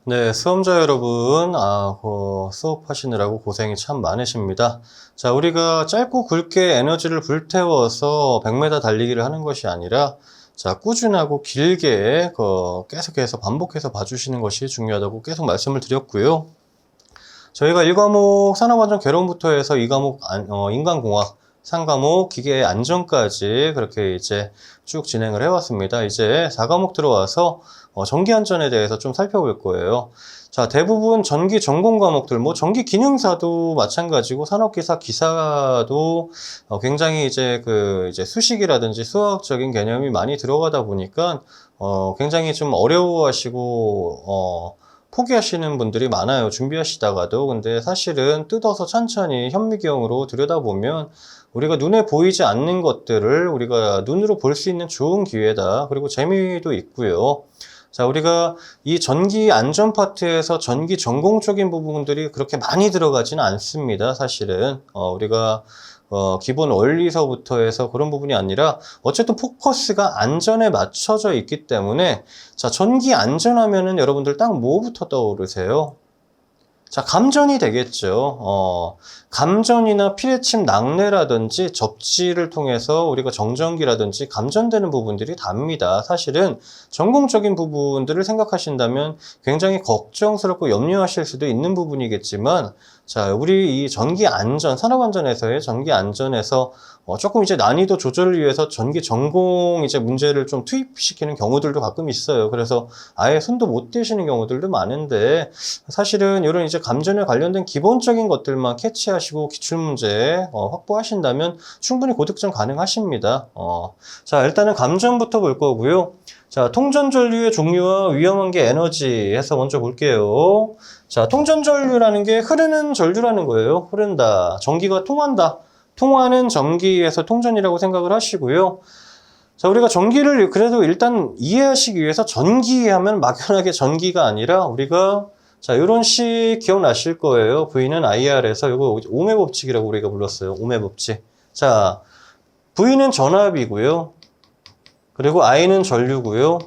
네, 수험자 여러분, 수업하시느라고 고생이 참 많으십니다. 자, 우리가 짧고 굵게 에너지를 불태워서 100m 달리기를 하는 것이 아니라, 자, 꾸준하고 길게 계속해서 반복해서 봐주시는 것이 중요하다고 계속 말씀을 드렸고요. 저희가 1과목 산업안전 개론부터 해서 2과목 인간공학, 3과목 기계 안전까지 그렇게 이제 쭉 진행을 해왔습니다. 이제 4과목 들어와서 전기 안전에 대해서 좀 살펴볼 거예요. 자, 대부분 전기 전공 과목들, 뭐 전기 기능사도 마찬가지고 산업기사 기사도 굉장히 이제 이제 수식이라든지 수학적인 개념이 많이 들어가다 보니까 굉장히 좀 어려워하시고 포기하시는 분들이 많아요. 준비하시다가도. 근데 사실은 뜯어서 천천히 현미경으로 들여다보면 우리가 눈에 보이지 않는 것들을 우리가 눈으로 볼 수 있는 좋은 기회다. 그리고 재미도 있고요. 자, 우리가 이 전기 안전 파트에서 전기 전공적인 부분들이 그렇게 많이 들어가지는 않습니다. 사실은 우리가 기본 원리서부터 해서 그런 부분이 아니라 어쨌든 포커스가 안전에 맞춰져 있기 때문에, 자, 전기 안전하면은 여러분들 딱 뭐부터 떠오르세요? 자, 감전이 되겠죠. 감전이나 피뢰침 낙뢰라든지 접지를 통해서 우리가 정전기라든지 감전되는 부분들이 답니다. 사실은 전공적인 부분들을 생각하신다면 굉장히 걱정스럽고 염려하실 수도 있는 부분이겠지만, 자, 우리 이 전기 안전, 산업안전에서의 전기 안전에서 조금 이제 난이도 조절을 위해서 전기 전공 이제 문제를 좀 투입시키는 경우들도 가끔 있어요. 그래서 아예 손도 못 대시는 경우들도 많은데, 사실은 이런 이제 감전에 관련된 기본적인 것들만 캐치하시고 기출문제 확보하신다면 충분히 고득점 가능하십니다. 자, 일단은 감전부터 볼 거고요. 자, 통전전류의 종류와 위험한 게 에너지 해서 먼저 볼게요. 자, 통전전류라는 게 흐르는 전류라는 거예요. 흐른다. 전기가 통한다. 통하는 전기에서 통전이라고 생각을 하시고요. 자, 우리가 전기를 그래도 일단 이해하시기 위해서 전기 하면 막연하게 전기가 아니라 우리가, 자, 이런 식 기억나실 거예요. V는 IR에서 이거 오음의 법칙이라고 우리가 불렀어요. 오음의 법칙. 자, V는 전압이고요. 그리고 I는 전류고요.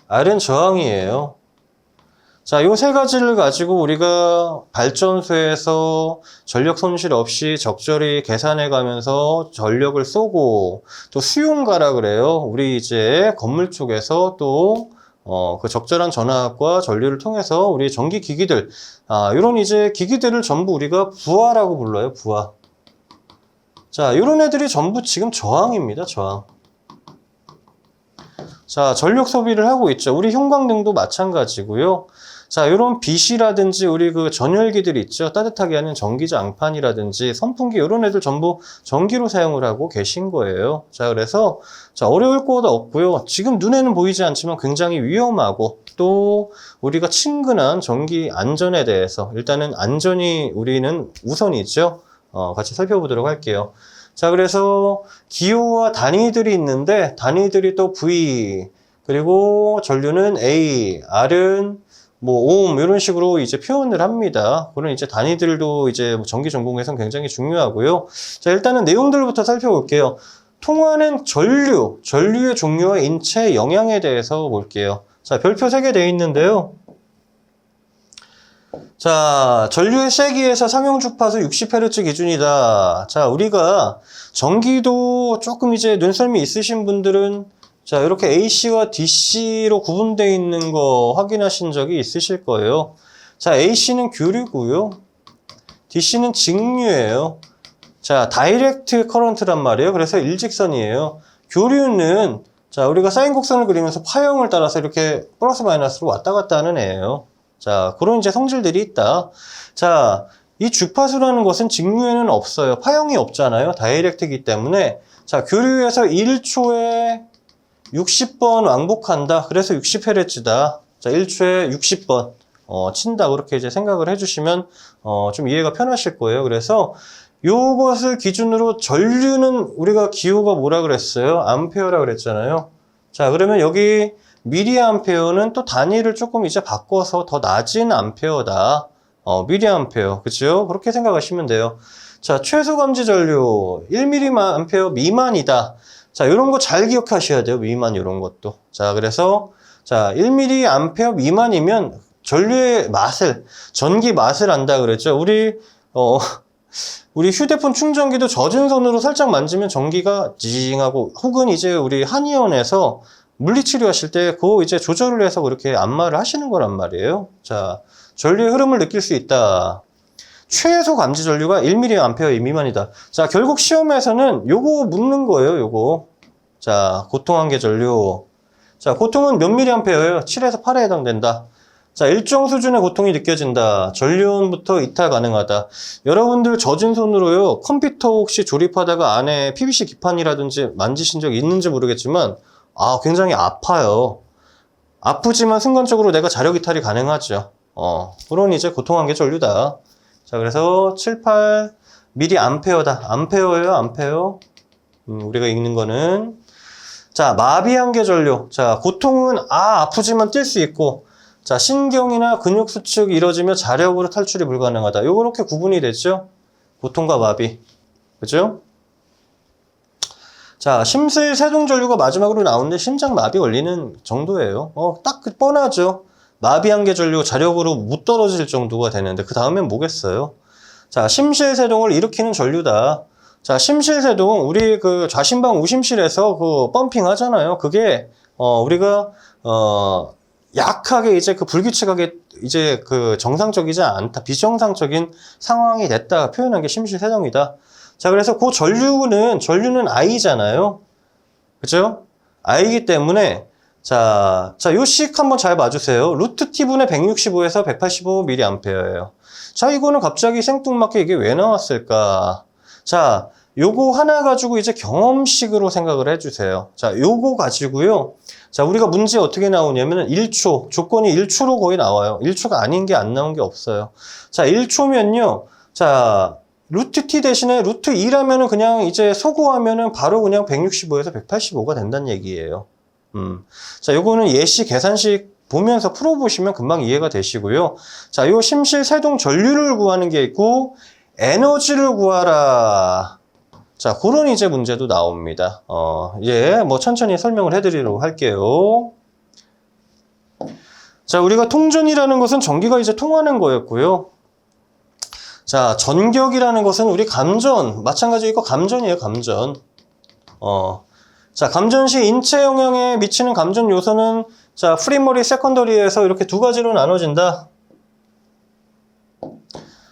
R은 저항이에요. 자, 요 세 가지를 가지고 우리가 발전소에서 전력 손실 없이 적절히 계산해 가면서 전력을 쏘고, 또 수용가라 그래요. 우리 이제 건물 쪽에서 또 그 적절한 전압과 전류를 통해서 우리 전기 기기들, 이런 이제 기기들을 전부 우리가 부하라고 불러요. 부하. 자, 이런 애들이 전부 지금 저항입니다. 저항. 자, 전력 소비를 하고 있죠. 우리 형광등도 마찬가지고요. 자, 이런 빛이라든지 우리 그 전열기들 있죠. 따뜻하게 하는 전기장판이라든지 선풍기, 이런 애들 전부 전기로 사용을 하고 계신 거예요. 자, 그래서 자, 어려울 거 없고요. 지금 눈에는 보이지 않지만 굉장히 위험하고, 또 우리가 친근한 전기 안전에 대해서 일단은 안전이 우리는 우선이죠. 같이 살펴보도록 할게요. 자, 그래서 기호와 단위들이 있는데, 단위들이 또 V, 그리고 전류는 A, R은 뭐 오hm, 이런 식으로 이제 표현을 합니다. 그런 이제 단위들도 이제 전기 전공에서는 굉장히 중요하고요. 자, 일단은 내용들부터 살펴볼게요. 통하는 전류의 종류와 인체 영향에 대해서 볼게요. 자, 별표 3개 되어 있는데요. 자, 전류의 세기에서 상용 주파수 60Hz 기준이다. 자, 우리가 전기도 조금 이제 눈썰미 있으신 분들은, 자, 이렇게 AC와 DC로 구분되어 있는 거 확인하신 적이 있으실 거예요. 자, AC는 교류고요. DC는 직류예요. 자, 다이렉트 커런트란 말이에요. 그래서 일직선이에요. 교류는, 자, 우리가 사인 곡선을 그리면서 파형을 따라서 이렇게 플러스 마이너스로 왔다 갔다 하는 애예요. 자, 그런 이제 성질들이 있다. 자, 이 주파수라는 것은 직류에는 없어요. 파형이 없잖아요. 다이렉트이기 때문에. 자, 교류에서 1초에 60번 왕복한다. 그래서 60Hz다. 자, 1초에 60번 친다. 그렇게 이제 생각을 해주시면 좀 이해가 편하실 거예요. 그래서 요것을 기준으로 전류는 우리가 기호가 뭐라 그랬어요? 암페어라 그랬잖아요. 자, 그러면 여기 미리암페어는 또 단위를 조금 이제 바꿔서 더 낮은 암페어다. 미리암페어. 그죠? 그렇게 생각하시면 돼요. 자, 최소 감지 전류 1mA 미만이다. 자, 이런 거 잘 기억하셔야 돼요. 미만 이런 것도. 자, 그래서 자, 1mA 미만이면 전류의 맛을, 전기 맛을 안다 그랬죠. 우리 휴대폰 충전기도 젖은 손으로 살짝 만지면 전기가 징하고, 혹은 이제 우리 한의원에서 물리치료 하실 때 그거 이제 조절을 해서 그렇게 안마를 하시는 거란 말이에요. 자, 전류의 흐름을 느낄 수 있다. 최소 감지 전류가 1mA 미만이다. 자, 결국 시험에서는 요거 묻는 거예요, 요거. 자, 고통한계 전류. 자, 고통은 몇 mA예요? 7에서 8에 해당된다. 자, 일정 수준의 고통이 느껴진다. 전류원부터 이탈 가능하다. 여러분들 젖은 손으로요, 컴퓨터 혹시 조립하다가 안에 PVC 기판이라든지 만지신 적 있는지 모르겠지만, 굉장히 아파요. 아프지만 순간적으로 내가 자력 이탈이 가능하죠. 그런 이제 고통한계 전류다. 자, 그래서 7, 8mA다. 암페어예요, 암페어. 우리가 읽는 거는. 자, 마비한계 전류. 자, 고통은 아프지만 뛸 수 있고, 자, 신경이나 근육 수축이 이뤄지며 자력으로 탈출이 불가능하다. 요렇게 구분이 됐죠? 고통과 마비. 그죠? 자, 심실 세동 전류가 마지막으로 나오는데 심장 마비 걸리는 정도예요. 딱 뻔하죠? 마비한계 전류 자력으로 못 떨어질 정도가 되는데 그 다음엔 뭐겠어요? 자, 심실세동을 일으키는 전류다. 자, 심실세동, 우리 그 좌심방 우심실에서 그 펌핑 하잖아요. 그게 우리가 약하게 이제 그 불규칙하게 이제 그 정상적이지 않다, 비정상적인 상황이 됐다 표현한 게 심실세동이다. 자, 그래서 그 전류는 I잖아요. 그죠? I이기 때문에 자, 요 식 한번 잘 봐주세요. 루트 T분의 165에서 185mA예요. 자, 이거는 갑자기 생뚱맞게 이게 왜 나왔을까? 자, 요거 하나 가지고 이제 경험식으로 생각을 해주세요. 자, 요거 가지고요. 자, 우리가 문제 어떻게 나오냐면은 1초, 조건이 1초로 거의 나와요. 1초가 아닌 게 안 나온 게 없어요. 자, 1초면요. 자, 루트 T 대신에 루트 2라면은 그냥 이제 소거하면은 바로 그냥 165에서 185가 된다는 얘기예요. 자, 요거는 예시 계산식 보면서 풀어보시면 금방 이해가 되시고요. 자, 요 심실 세동 전류를 구하는 게 있고, 에너지를 구하라. 자, 그런 이제 문제도 나옵니다. 이제 뭐 천천히 설명을 해드리도록 할게요. 자, 우리가 통전이라는 것은 전기가 이제 통하는 거였고요. 자, 전격이라는 것은 우리 감전, 마찬가지로 이거 감전이에요, 감전. 자, 감전 시 인체 영향에 미치는 감전 요소는 자, 프리머리, 세컨더리에서 이렇게 두 가지로 나눠진다.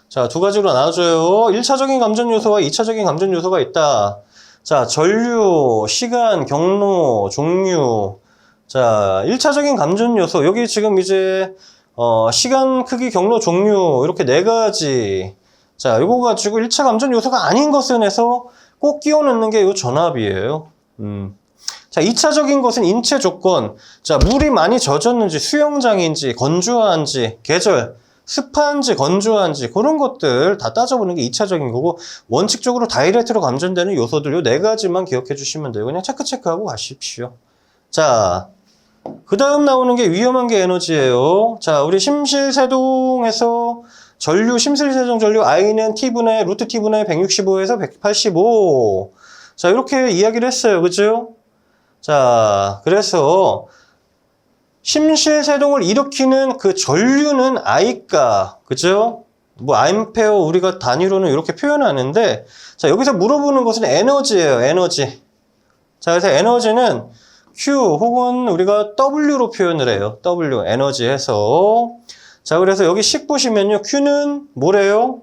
자, 두 가지로 나눠줘요. 1차적인 감전 요소와 2차적인 감전 요소가 있다. 자, 전류, 시간, 경로, 종류. 자, 1차적인 감전 요소. 여기 지금 이제 시간, 크기, 경로, 종류 이렇게 네 가지. 자, 이거 가지고 1차 감전 요소가 아닌 것을 해서 꼭 끼워 넣는 게 이 전압이에요. 자, 2차적인 것은 인체 조건. 자, 물이 많이 젖었는지, 수영장인지, 건조한지, 계절, 습한지, 건조한지, 그런 것들 다 따져보는 게 2차적인 거고, 원칙적으로 다이렉트로 감전되는 요소들 요 네 가지만 기억해 주시면 돼요. 그냥 체크하고 가십시오. 자, 그 다음 나오는 게 위험한 게 에너지예요. 자, 우리 심실세동에서 전류, 심실세동 전류 I는 T분의, 루트 T분의 165에서 185. 자, 이렇게 이야기를 했어요. 그죠? 자, 그래서 심실세동을 일으키는 그 전류는 I값, 그죠? 뭐 암페어 우리가 단위로는 이렇게 표현하는데, 자, 여기서 물어보는 것은 에너지예요, 에너지. 자, 그래서 에너지는 Q 혹은 우리가 W로 표현을 해요. W, 에너지 해서. 자, 그래서 여기 식 보시면요. Q는 뭐래요?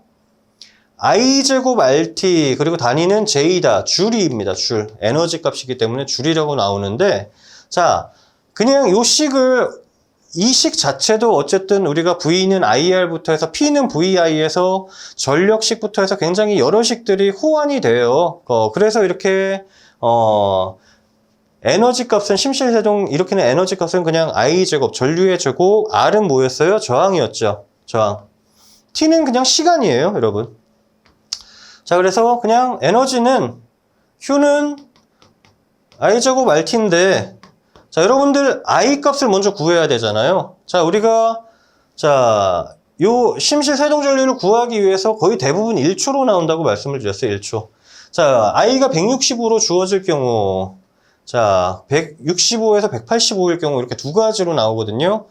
I제곱 RT, 그리고 단위는 J다. 줄이입니다, 줄. 에너지 값이기 때문에 줄이라고 나오는데, 자, 그냥 이 식 자체도 어쨌든 우리가 V는 IR부터 해서 P는 VI에서 전력식부터 해서 굉장히 여러 식들이 호환이 돼요. 그래서 이렇게, 에너지 값은 심실세동 일으키는 에너지 값은 그냥 I제곱, 전류의 제곱, R은 뭐였어요? 저항이었죠. 저항. T는 그냥 시간이에요, 여러분. 자, 그래서 그냥 에너지는 Q는 I제곱 RT인데, 자, 여러분들 I 값을 먼저 구해야 되잖아요. 자, 우리가 자, 요 심실세동 전류를 구하기 위해서 거의 대부분 1초로 나온다고 말씀을 드렸어요. 1초. 자, I가 165로 주어질 경우, 자, 165에서 185일 경우 이렇게 두 가지로 나오거든요.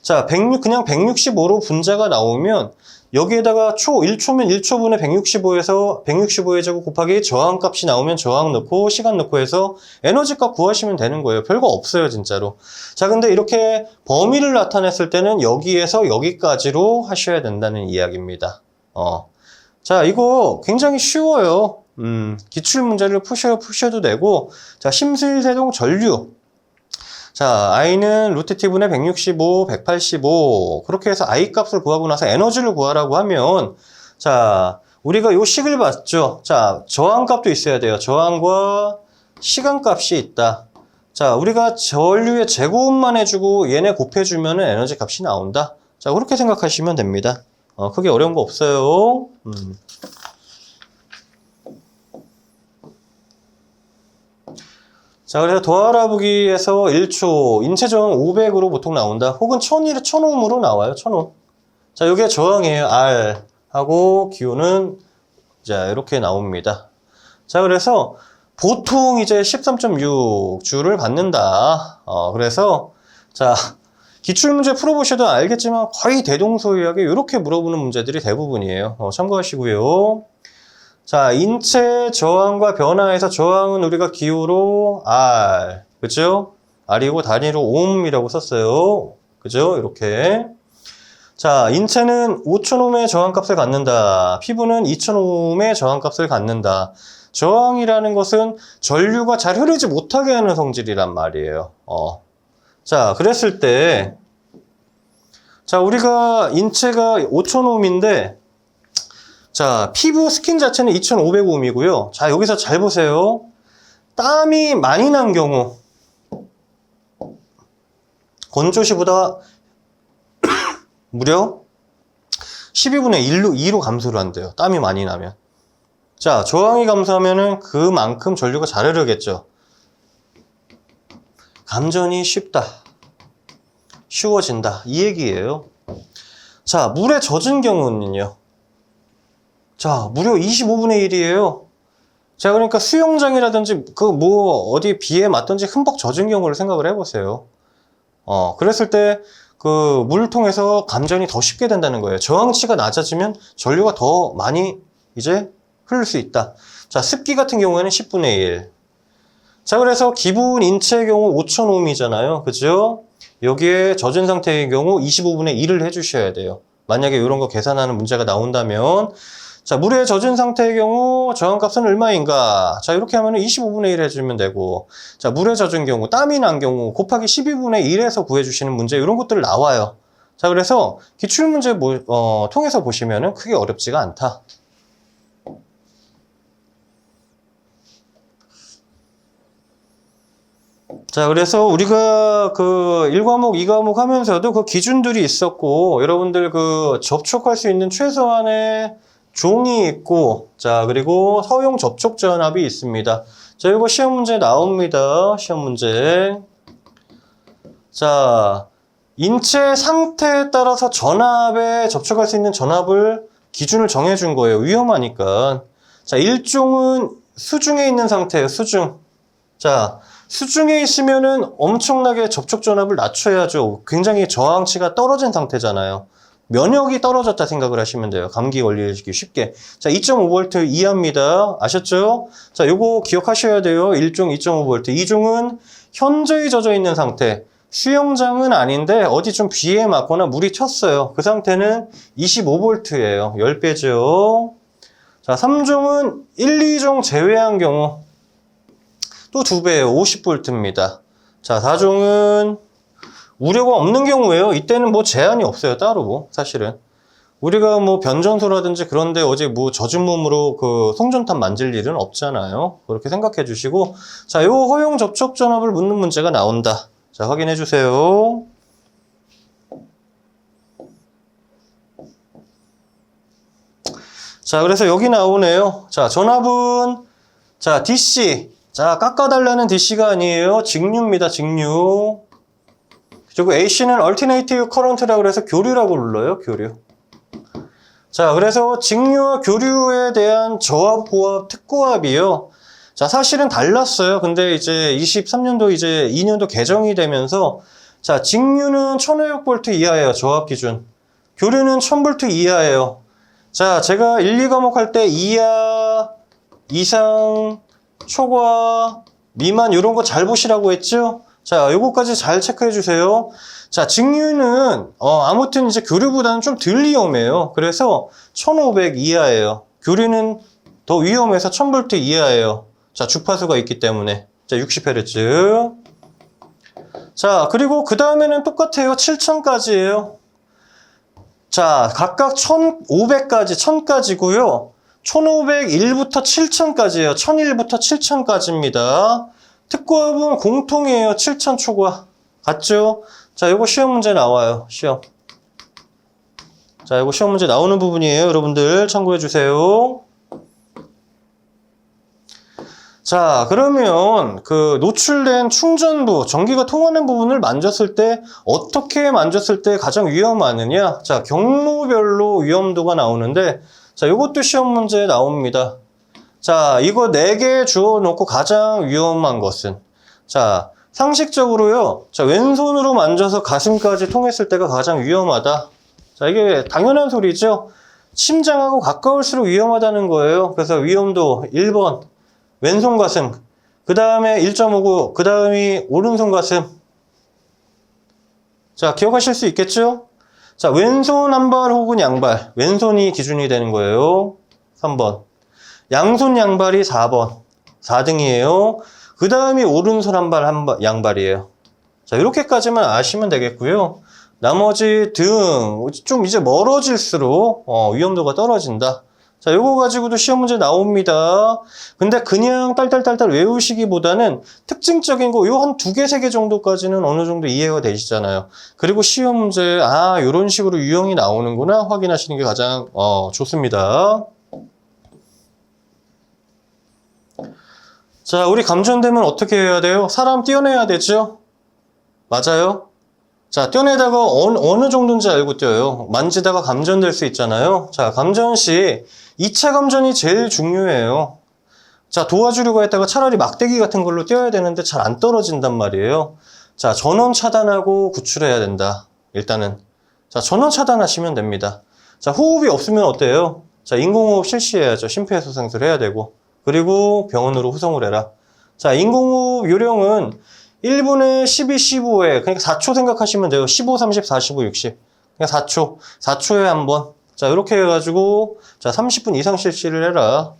자, 그냥 165로 분자가 나오면 여기에다가 1초면 1초분의 165에서 165의 제곱 곱하기 저항값이 나오면 저항 넣고 시간 넣고 해서 에너지값 구하시면 되는 거예요. 별거 없어요, 진짜로. 자, 근데 이렇게 범위를 나타냈을 때는 여기에서 여기까지로 하셔야 된다는 이야기입니다. 자, 이거 굉장히 쉬워요. 기출문제를 푸셔도 되고, 자, 심수일세동 전류. 자, I는 루트 T분의 165, 185. 그렇게 해서 I 값을 구하고 나서 에너지를 구하라고 하면, 자, 우리가 요 식을 봤죠? 자, 저항값도 있어야 돼요. 저항과 시간값이 있다. 자, 우리가 전류의 제곱만 해주고 얘네 곱해주면 에너지 값이 나온다. 자, 그렇게 생각하시면 됩니다. 크게 어려운 거 없어요. 자, 그래서 더하라 보기에서 1초, 인체 저항 500으로 보통 나온다. 혹은 1000ohm으로 나와요, 1000ohm. 자, 이게 저항이에요, R. 하고, 기호는, 자, 이렇게 나옵니다. 자, 그래서 보통 이제 13.6주를 받는다. 그래서, 자, 기출문제 풀어보셔도 알겠지만 거의 대동소이하게 이렇게 물어보는 문제들이 대부분이에요. 참고하시고요. 자, 인체 저항과 변화에서 저항은 우리가 기호로 R, 그죠? R이고 단위로 ohm이라고 썼어요. 그죠? 이렇게. 자, 인체는 5000ohm의 저항값을 갖는다. 피부는 2000ohm의 저항값을 갖는다. 저항이라는 것은 전류가 잘 흐르지 못하게 하는 성질이란 말이에요. 자, 그랬을 때, 자, 우리가 인체가 5000ohm인데, 자, 피부 스킨 자체는 2500ohm이고요. 자, 여기서 잘 보세요. 땀이 많이 난 경우, 건조시보다 무려 12분의 2로 감소를 한대요. 땀이 많이 나면. 자, 저항이 감소하면은 그만큼 전류가 잘 흐르겠죠. 감전이 쉽다. 쉬워진다. 이 얘기예요. 자, 물에 젖은 경우는요. 자, 무려 25분의 1이에요. 자, 그러니까 수영장이라든지 어디 비에 맞든지 흠뻑 젖은 경우를 생각을 해보세요. 그랬을 때 그 물통에서 감전이 더 쉽게 된다는 거예요. 저항치가 낮아지면 전류가 더 많이 이제 흐를 수 있다. 자, 습기 같은 경우에는 10분의 1. 자, 그래서 기본 인체의 경우 5000ohm이잖아요. 그죠? 여기에 젖은 상태의 경우 25분의 1을 해주셔야 돼요. 만약에 이런 거 계산하는 문제가 나온다면, 자, 물에 젖은 상태의 경우 저항값은 얼마인가? 자, 이렇게 하면 25분의 1 해주면 되고, 자, 물에 젖은 경우, 땀이 난 경우 곱하기 12분의 1에서 구해주시는 문제, 이런 것들 나와요. 자, 그래서 기출문제 통해서 보시면은 크게 어렵지가 않다. 자, 그래서 우리가 그 1과목, 2과목 하면서도 그 기준들이 있었고, 여러분들 그 접촉할 수 있는 최소한의 종이 있고, 자, 그리고 허용 접촉 전압이 있습니다. 자, 이거 시험 문제 나옵니다. 시험 문제. 자, 인체 상태에 따라서 전압에 접촉할 수 있는 전압을 기준을 정해준 거예요. 위험하니까. 자, 일종은 수중에 있는 상태예요. 수중. 자, 수중에 있으면은 엄청나게 접촉 전압을 낮춰야죠. 굉장히 저항치가 떨어진 상태잖아요. 면역이 떨어졌다 생각을 하시면 돼요. 감기 걸리기 쉽게. 자, 2.5V 이하입니다. 아셨죠? 자, 요거 기억하셔야 돼요. 1종, 2.5V. 2종은 현저히 젖어 있는 상태. 수영장은 아닌데 어디 좀 비에 맞거나 물이 튀었어요. 그 상태는 25V예요. 10배죠. 자, 3종은 1, 2종 제외한 경우 또 2배예요. 50V입니다. 자, 4종은 우려가 없는 경우에요. 이때는 뭐 제한이 없어요. 따로 사실은. 우리가 뭐 변전소라든지 그런데 어제 뭐 젖은 몸으로 그 송전탑 만질 일은 없잖아요. 그렇게 생각해 주시고, 자, 요 허용 접촉 전압을 묻는 문제가 나온다. 자, 확인해 주세요. 자, 그래서 여기 나오네요. 자, 전압은 자, DC. 자, 깎아달라는 DC가 아니에요. 직류입니다. 직류. 그리고 AC는 Alternating Current라고 해서 교류라고 불러요. 교류. 자, 그래서 직류와 교류에 대한 저압, 고압, 특고압이요. 자, 사실은 달랐어요. 근데 이제 23년도 이제 2년도 개정이 되면서 자, 직류는 1500V 이하예요. 저압 기준. 교류는 1000V 이하예요. 자, 제가 1, 2과목 할 때 이하, 이상, 초과, 미만 이런 거 잘 보시라고 했죠? 자, 요거까지 잘 체크해 주세요. 자, 직류는 아무튼 이제 교류보다는 좀 덜 위험해요. 그래서 1500 이하예요. 교류는 더 위험해서 1000V 이하예요. 자, 주파수가 있기 때문에. 자, 60Hz. 자, 그리고 그 다음에는 똑같아요. 7000까지예요. 자, 각각 1500까지, 1000까지고요. 1501부터 7000까지예요. 1001부터 7000까지입니다. 특고합은 공통이에요. 7000 초과. 같죠? 자, 요거 시험 문제 나와요. 시험. 자, 요거 시험 문제 나오는 부분이에요. 여러분들 참고해 주세요. 자, 그러면 그 노출된 충전부, 전기가 통하는 부분을 만졌을 때 어떻게 만졌을 때 가장 위험하느냐? 자, 경로별로 위험도가 나오는데, 자, 요것도 시험 문제에 나옵니다. 자, 이거 4개 주어 놓고 가장 위험한 것은, 자, 상식적으로요. 자, 왼손으로 만져서 가슴까지 통했을 때가 가장 위험하다. 자, 이게 당연한 소리죠. 심장하고 가까울수록 위험하다는 거예요. 그래서 위험도 1번. 왼손 가슴, 그 다음에 1.59, 그 다음이 오른손 가슴. 자, 기억하실 수 있겠죠? 자, 왼손 한 발 혹은 양발. 왼손이 기준이 되는 거예요. 3번. 양손 양발이 4번. 4등이에요. 그 다음이 오른손 한 발, 양발이에요. 자, 이렇게까지만 아시면 되겠고요. 나머지 등, 좀 이제 멀어질수록 위험도가 떨어진다. 자, 요거 가지고도 시험 문제 나옵니다. 근데 그냥 딸딸딸딸 외우시기보다는 특징적인 거, 요 한 2개, 3개 정도까지는 어느 정도 이해가 되시잖아요. 그리고 시험 문제, 요런 식으로 유형이 나오는구나 확인하시는 게 가장, 좋습니다. 자, 우리 감전되면 어떻게 해야 돼요? 사람 떼어내야 되죠? 맞아요? 자, 떼어내다가 어느 정도인지 알고 떼어요. 만지다가 감전될 수 있잖아요. 자, 감전 시 2차 감전이 제일 중요해요. 자, 도와주려고 했다가 차라리 막대기 같은 걸로 떼어야 되는데 잘 안 떨어진단 말이에요. 자, 전원 차단하고 구출해야 된다. 일단은. 자, 전원 차단하시면 됩니다. 자, 호흡이 없으면 어때요? 자, 인공호흡 실시해야죠. 심폐소생술 해야 되고. 그리고 병원으로 후송을 해라. 자, 인공호흡 요령은 1분에 12, 15회. 그러니까 4초 생각하시면 돼요. 15, 30, 45, 60. 그냥 4초. 4초에 한 번. 자, 이렇게 해가지고, 자, 30분 이상 실시를 해라.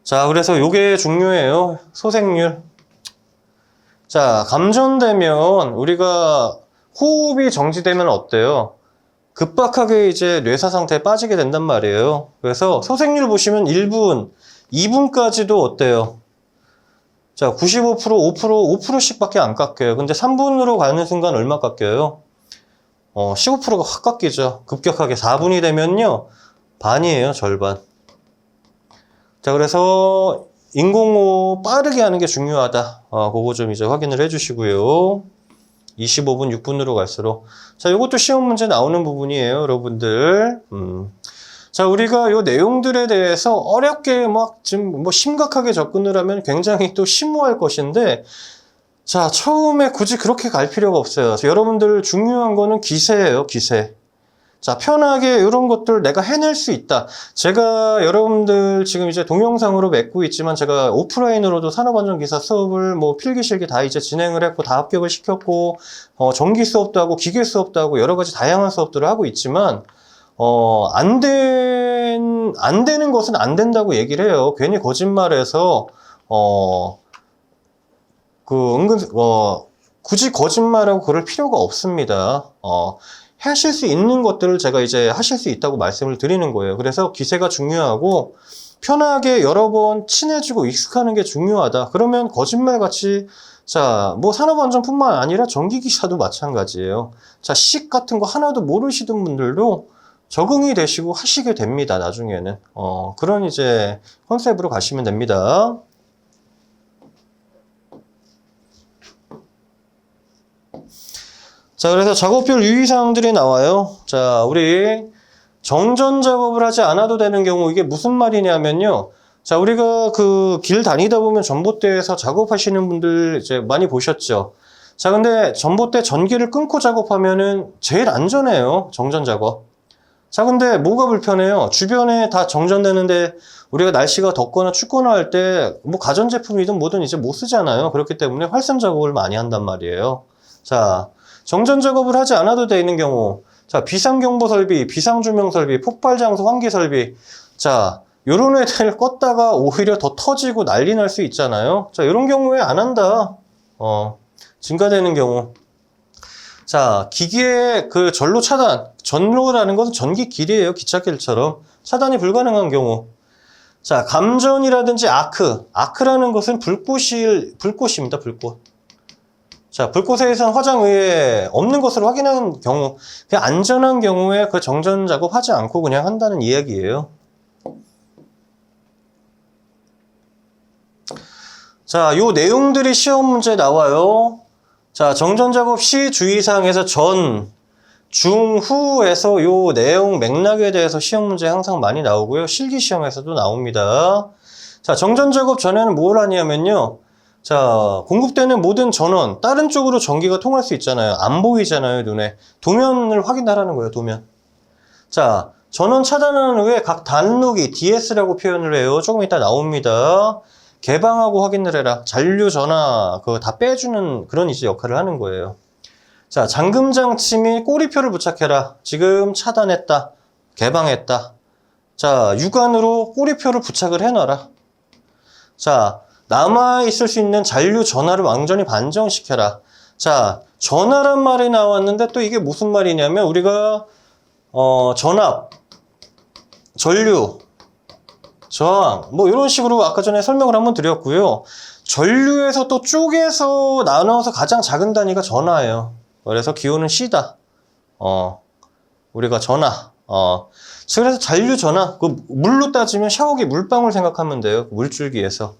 자, 그래서 요게 중요해요. 소생률. 자, 감전되면 우리가 호흡이 정지되면 어때요? 급박하게 이제 뇌사 상태에 빠지게 된단 말이에요. 그래서 소생률 보시면 1분, 2분까지도 어때요? 자, 95%, 5%, 5%씩 밖에 안 깎여요. 근데 3분으로 가는 순간 얼마 깎여요? 15%가 확 깎이죠. 급격하게 4분이 되면요. 반이에요, 절반. 자, 그래서 인공호흡 빠르게 하는 게 중요하다. 그거 좀 이제 확인을 해 주시고요. 25분, 6분으로 갈수록. 자, 이것도 시험 문제 나오는 부분이에요, 여러분들. 자, 우리가 요 내용들에 대해서 어렵게 지금 심각하게 접근을 하면 굉장히 또 심오할 것인데, 자, 처음에 굳이 그렇게 갈 필요가 없어요. 여러분들 중요한 거는 기세예요, 기세. 자, 편하게 이런 것들 내가 해낼 수 있다. 제가 여러분들 지금 이제 동영상으로 맺고 있지만 제가 오프라인으로도 산업안전기사 수업을 필기실기 다 이제 진행을 했고 다 합격을 시켰고 전기 수업도 하고 기계 수업도 하고 여러 가지 다양한 수업들을 하고 있지만 안 되는 것은 안 된다고 얘기를 해요. 괜히 거짓말해서 굳이 거짓말하고 그럴 필요가 없습니다. 하실 수 있는 것들을 제가 이제 하실 수 있다고 말씀을 드리는 거예요. 그래서 기세가 중요하고 편하게 여러 번 친해지고 익숙하는 게 중요하다. 그러면 거짓말같이 자, 산업안전뿐만 아니라 전기기사도 마찬가지예요. 자, 식 같은 거 하나도 모르시던 분들도 적응이 되시고 하시게 됩니다. 나중에는. 그런 이제 컨셉으로 가시면 됩니다. 자, 그래서 작업별 유의사항들이 나와요. 자, 우리 정전 작업을 하지 않아도 되는 경우 이게 무슨 말이냐면요. 자, 우리가 그 길 다니다 보면 전봇대에서 작업하시는 분들 이제 많이 보셨죠? 자, 근데 전봇대 전기를 끊고 작업하면은 제일 안전해요. 정전 작업. 자, 근데 뭐가 불편해요? 주변에 다 정전되는데 우리가 날씨가 덥거나 춥거나 할 때 뭐 가전제품이든 뭐든 이제 못 쓰잖아요. 그렇기 때문에 활선 작업을 많이 한단 말이에요. 자, 정전 작업을 하지 않아도 되는 경우, 자, 비상경보 설비, 비상조명 설비, 폭발장소 환기 설비, 자, 요런 애들 껐다가 오히려 더 터지고 난리 날 수 있잖아요. 자, 이런 경우에 안 한다. 증가되는 경우. 자, 기기의 그 전로 차단. 전로라는 것은 전기 길이에요. 기찻길처럼. 차단이 불가능한 경우. 자, 감전이라든지 아크. 아크라는 것은 불꽃입니다. 불꽃. 자, 불꽃에 의한 화장 외에 없는 것으로 확인하는 경우. 그냥 안전한 경우에 그 정전 작업 하지 않고 그냥 한다는 이야기예요. 자, 요 내용들이 시험 문제에 나와요. 자, 정전 작업 시 주의사항에서 전, 중, 후에서 요 내용 맥락에 대해서 시험 문제 항상 많이 나오고요. 실기 시험에서도 나옵니다. 자, 정전 작업 전에는 뭘 하냐면요. 자, 공급되는 모든 전원, 다른 쪽으로 전기가 통할 수 있잖아요. 안 보이잖아요, 눈에. 도면을 확인하라는 거예요, 도면. 자, 전원 차단하는 후에 각 단로기, DS라고 표현을 해요. 조금 이따 나옵니다. 개방하고 확인을 해라. 잔류 전화 그거 다 빼주는 그런 이제 역할을 하는 거예요. 자, 잠금 장치 및 꼬리표를 부착해라. 지금 차단했다. 개방했다. 자, 육안으로 꼬리표를 부착을 해놔라. 자, 남아있을 수 있는 잔류 전화를 완전히 반정시켜라. 자, 전화란 말이 나왔는데 또 이게 무슨 말이냐면 우리가 전압, 전류, 저항, 뭐 이런 식으로 아까 전에 설명을 한번 드렸고요. 전류에서 또 쪼개서 나눠서 가장 작은 단위가 전하예요. 그래서 기호는 C다. 우리가 전하. 그래서 잔류 전하. 그 물로 따지면 샤워기 물방울 생각하면 돼요. 물줄기에서.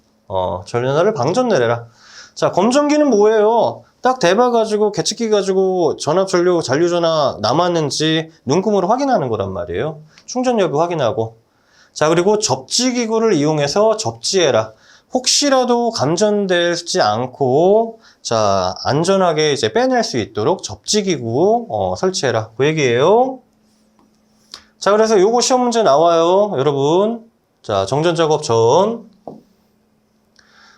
전류전하를 방전 내려라. 자, 검전기는 뭐예요? 딱 대봐가지고 계측기 가지고 전압 전류, 잔류 전하 남았는지 눈금으로 확인하는 거란 말이에요. 충전 여부 확인하고. 자, 그리고 접지기구를 이용해서 접지해라. 혹시라도 감전되지 않고, 자, 안전하게 이제 빼낼 수 있도록 접지기구, 설치해라. 그 얘기예요. 자, 그래서 요거 시험 문제 나와요, 여러분. 자, 정전 작업 전.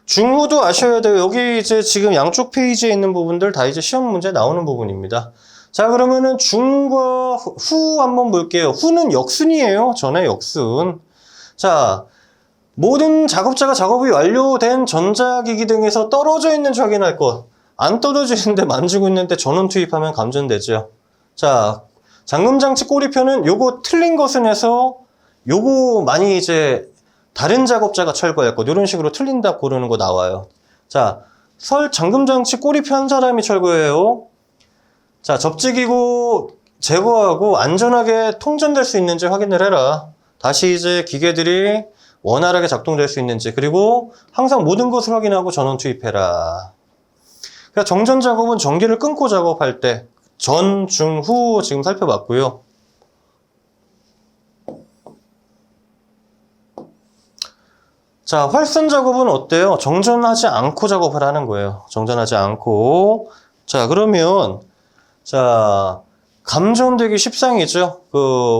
중후도 아셔야 돼요. 여기 이제 지금 양쪽 페이지에 있는 부분들 다 이제 시험 문제 나오는 부분입니다. 자, 그러면은 중과 후 한번 볼게요. 후는 역순이에요. 전의 역순. 자, 모든 작업자가 작업이 완료된 전자기기 등에서 떨어져 있는지 확인할 것. 안 떨어지는데 만지고 있는데 전원 투입하면 감전되죠. 자, 잠금장치 꼬리표는 요거 틀린 것은 해서 요거 많이 이제 다른 작업자가 철거할 것. 이런 식으로 틀린다 고르는 거 나와요. 자, 잠금장치 꼬리표 한 사람이 철거해요. 자, 접지기구 제거하고 안전하게 통전될 수 있는지 확인을 해라. 다시 이제 기계들이 원활하게 작동될 수 있는지, 그리고 항상 모든 것을 확인하고 전원 투입해라. 그러니까 정전 작업은 전기를 끊고 작업할 때 전, 중, 후 지금 살펴봤고요. 자, 활선 작업은 어때요? 정전하지 않고 작업을 하는 거예요. 정전하지 않고. 자, 그러면 자, 감전되기 십상이죠.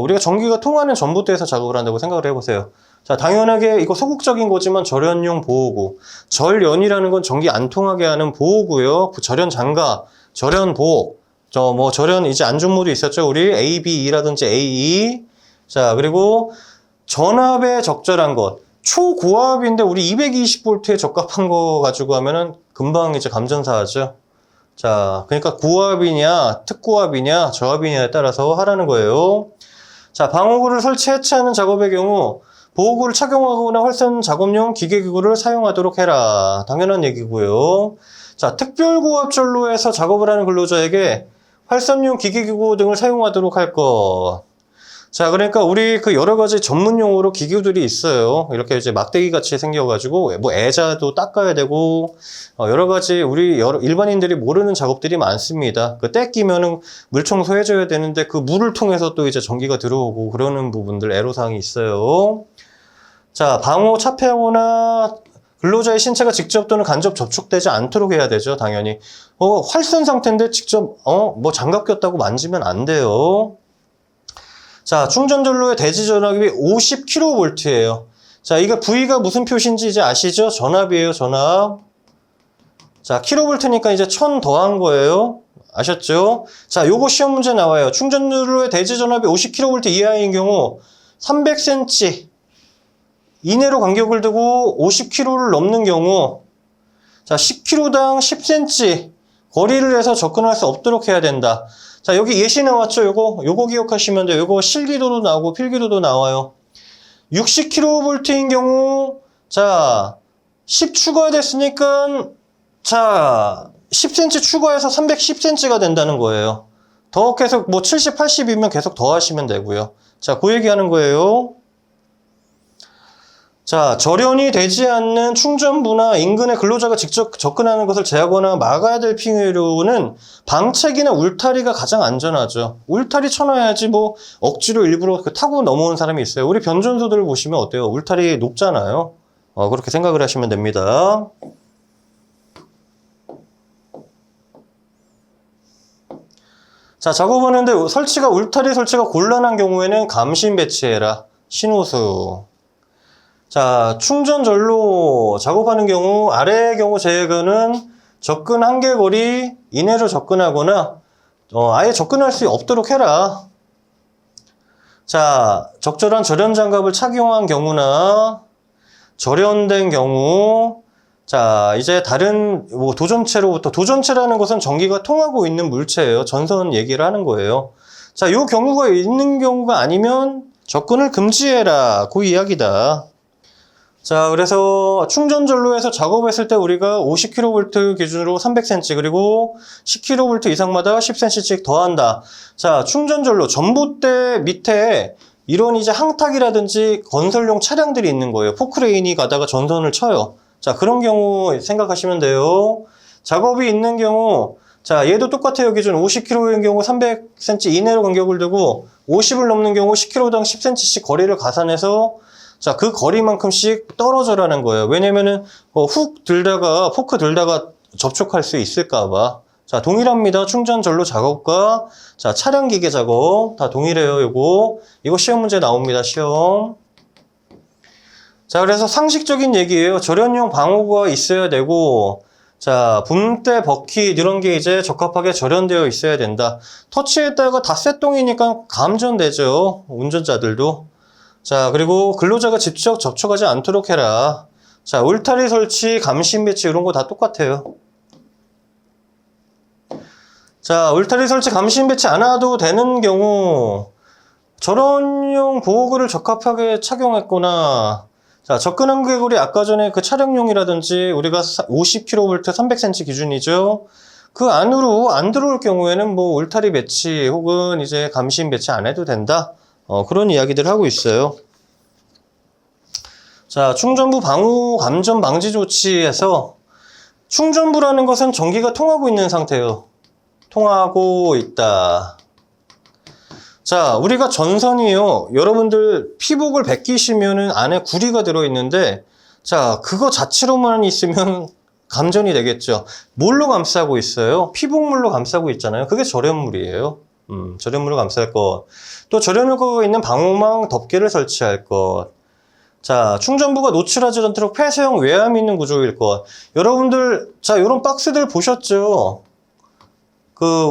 우리가 전기가 통하는 전봇대에서 작업을 한다고 생각을 해보세요. 자, 당연하게 이거 소극적인 거지만 절연용 보호구. 절연이라는 건 전기 안 통하게 하는 보호구요. 절연 장갑, 절연 보호. 절연 이제 안전모드 있었죠. 우리 A, B, E라든지 AE. 자, 그리고 전압에 적절한 것. 초고압인데 우리 220V에 적합한 거 가지고 하면은 금방 이제 감전사 하죠. 자, 그러니까 고압이냐, 특고압이냐, 저압이냐에 따라서 하라는 거예요. 자, 방어구를 설치 해체하는 작업의 경우 보호구를 착용하거나 활선 작업용 기계기구를 사용하도록 해라. 당연한 얘기고요. 자, 특별고압 전로에서 작업을 하는 근로자에게 활선용 기계기구 등을 사용하도록 할 것. 자, 그러니까 우리 그 여러 가지 전문 용어로 기구들이 있어요. 이렇게 이제 막대기 같이 생겨가지고 뭐 애자도 닦아야 되고 여러 가지 우리 일반인들이 모르는 작업들이 많습니다. 그 때 끼면은 물 청소해줘야 되는데 그 물을 통해서 또 이제 전기가 들어오고 그러는 부분들 애로사항이 있어요. 자, 방호 차폐하거나 근로자의 신체가 직접 또는 간접 접촉되지 않도록 해야 되죠, 당연히. 활선 상태인데 직접, 뭐 장갑 꼈다고 만지면 안 돼요. 자, 충전전로의 대지 전압이 50kV예요. 자, 이거 V가 무슨 표시인지 이제 아시죠? 전압이에요, 전압. 자, 킬로볼트니까 이제 1000 더한 거예요. 아셨죠? 자, 요거 시험 문제 나와요. 충전전로의 대지 전압이 50kV 이하인 경우 300cm 이내로 간격을 두고 50km를 넘는 경우, 자, 10km당 10cm 거리를 해서 접근할 수 없도록 해야 된다. 자, 여기 예시 나왔죠? 요거 기억하시면 돼요. 요거 실기도도 나오고 필기도도 나와요. 60kV인 경우, 자, 10 추가됐으니까, 자, 10cm 추가해서 310cm가 된다는 거예요. 더 계속, 뭐 70, 80이면 계속 더 하시면 되고요. 자, 그 얘기 하는 거예요. 자, 절연이 되지 않는 충전부나 인근의 근로자가 직접 접근하는 것을 제하거나 막아야 될 필요는 방책이나 울타리가 가장 안전하죠. 울타리 쳐놔야지 뭐 억지로 일부러 타고 넘어온 사람이 있어요. 우리 변전소들을 보시면 어때요? 울타리 높잖아요. 그렇게 생각을 하시면 됩니다. 자, 작업하는데 울타리 설치가 곤란한 경우에는 감신 배치해라. 신호수. 자, 충전전로 작업하는 경우, 아래의 경우 제거는 접근 한계거리 이내로 접근하거나, 아예 접근할 수 없도록 해라. 자, 적절한 절연장갑을 착용한 경우나, 절연된 경우, 자, 이제 다른, 뭐, 도전체라는 것은 전기가 통하고 있는 물체예요. 전선 얘기를 하는 거예요. 자, 요 경우가 있는 경우가 아니면 접근을 금지해라. 그 이야기다. 자, 그래서 충전전로에서 작업했을 때 우리가 50kV 기준으로 300cm 그리고 10kV 이상마다 10cm씩 더한다. 자, 충전전로 전봇대 밑에 이런 이제 항탁이라든지 건설용 차량들이 있는 거예요. 포크레인이 가다가 전선을 쳐요. 자, 그런 경우 생각하시면 돼요. 작업이 있는 경우, 자, 얘도 똑같아요. 기준 50kV인 경우 300cm 이내로 간격을 두고 50을 넘는 경우 10kV당 10cm씩 거리를 가산해서 자, 그 거리만큼씩 떨어져라는 거예요. 왜냐면은, 포크 들다가 접촉할 수 있을까봐. 자, 동일합니다. 충전전로 작업과, 자, 차량 기계 작업. 다 동일해요, 이거 시험 문제 나옵니다, 시험. 자, 그래서 상식적인 얘기예요. 절연용 방호구가 있어야 되고, 자, 붐대, 버킷, 이런 게 이제 적합하게 절연되어 있어야 된다. 터치했다가 다 쇳똥이니까 감전되죠. 운전자들도. 자, 그리고 근로자가 직접 접촉하지 않도록 해라. 자, 울타리 설치, 감신 배치 이런 거 다 똑같아요. 자, 울타리 설치, 감신 배치 안 해도 되는 경우 절연용 보호구를 적합하게 착용했거나 자, 접근 한계거리 아까 전에 그 차량용이라든지 우리가 50kV 300cm 기준이죠. 그 안으로 안 들어올 경우에는 뭐 울타리 배치 혹은 이제 감신 배치 안 해도 된다. 그런 이야기들을 하고 있어요. 자, 충전부 방호 감전 방지 조치에서 충전부라는 것은 전기가 통하고 있는 상태예요. 통하고 있다. 자, 우리가 전선이요. 여러분들 피복을 벗기시면은 안에 구리가 들어있는데, 자, 그거 자체로만 있으면 감전이 되겠죠. 뭘로 감싸고 있어요? 피복물로 감싸고 있잖아요. 그게 절연물이에요. 절연물로 감쌀 것. 또 절연효과가 있는 방호망 덮개를 설치할 것. 자, 충전부가 노출하지 않도록 폐쇄형 외암이 있는 구조일 것. 여러분들, 자, 요런 박스들 보셨죠?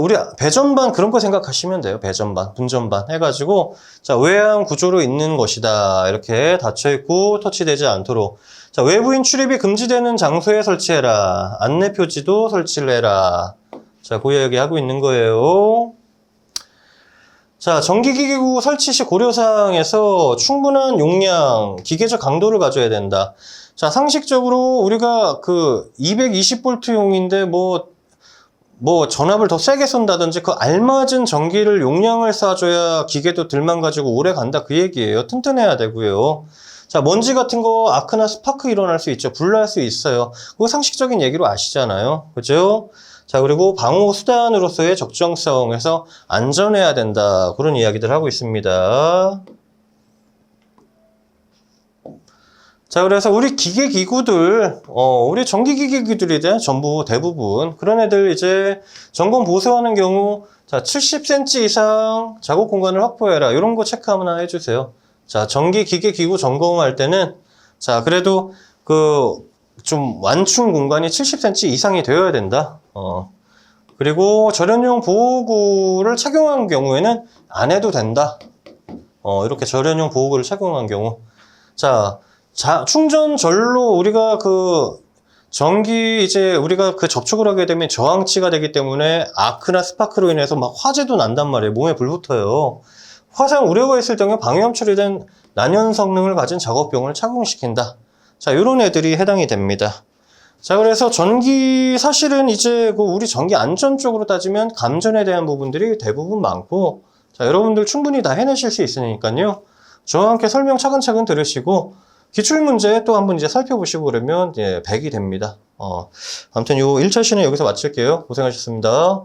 우리 배전반 그런 거 생각하시면 돼요. 배전반, 분전반 해가지고, 자, 외암 구조로 있는 것이다. 이렇게 닫혀있고 터치되지 않도록. 자, 외부인 출입이 금지되는 장소에 설치해라. 안내 표지도 설치를 해라. 자, 그 이야기 하고 있는 거예요. 자, 전기기기구 설치 시 고려사항에서 충분한 용량, 기계적 강도를 가져야 된다. 자, 상식적으로 우리가 220V용인데 뭐 전압을 더 세게 쏜다든지 그 알맞은 전기를 용량을 쏴줘야 기계도 들만 가지고 오래 간다 그 얘기예요. 튼튼해야 되고요. 자, 먼지 같은 거 아크나 스파크 일어날 수 있죠. 불날 수 있어요. 그거 상식적인 얘기로 아시잖아요. 그죠? 자, 그리고 방호 수단으로서의 적정성에서 안전해야 된다. 그런 이야기들 하고 있습니다. 자, 그래서 우리 기계기구들, 우리 전기기계기들이 전부 대부분 그런 애들 이제 점검 보수하는 경우, 자, 70cm 이상 작업 공간을 확보해라. 이런 거 체크 하나 해주세요. 자, 전기기계기구 점검할 때는, 자, 그래도 좀 완충 공간이 70cm 이상이 되어야 된다. 그리고 절연용 보호구를 착용한 경우에는 안 해도 된다. 이렇게 절연용 보호구를 착용한 경우. 자, 충전절로 우리가 우리가 접촉을 하게 되면 저항치가 되기 때문에 아크나 스파크로 인해서 막 화재도 난단 말이에요. 몸에 불 붙어요. 화상 우려가 있을 경우에 방위험 처리된 난연 성능을 가진 작업용을 착용시킨다. 자, 이런 애들이 해당이 됩니다. 자, 그래서 사실은 이제 우리 전기 안전 쪽으로 따지면 감전에 대한 부분들이 대부분 많고, 자, 여러분들 충분히 다 해내실 수 있으니까요. 저와 함께 설명 차근차근 들으시고, 기출문제 또 한번 이제 살펴보시고 그러면 100이 됩니다. 아무튼 요 1차 시는 여기서 마칠게요. 고생하셨습니다.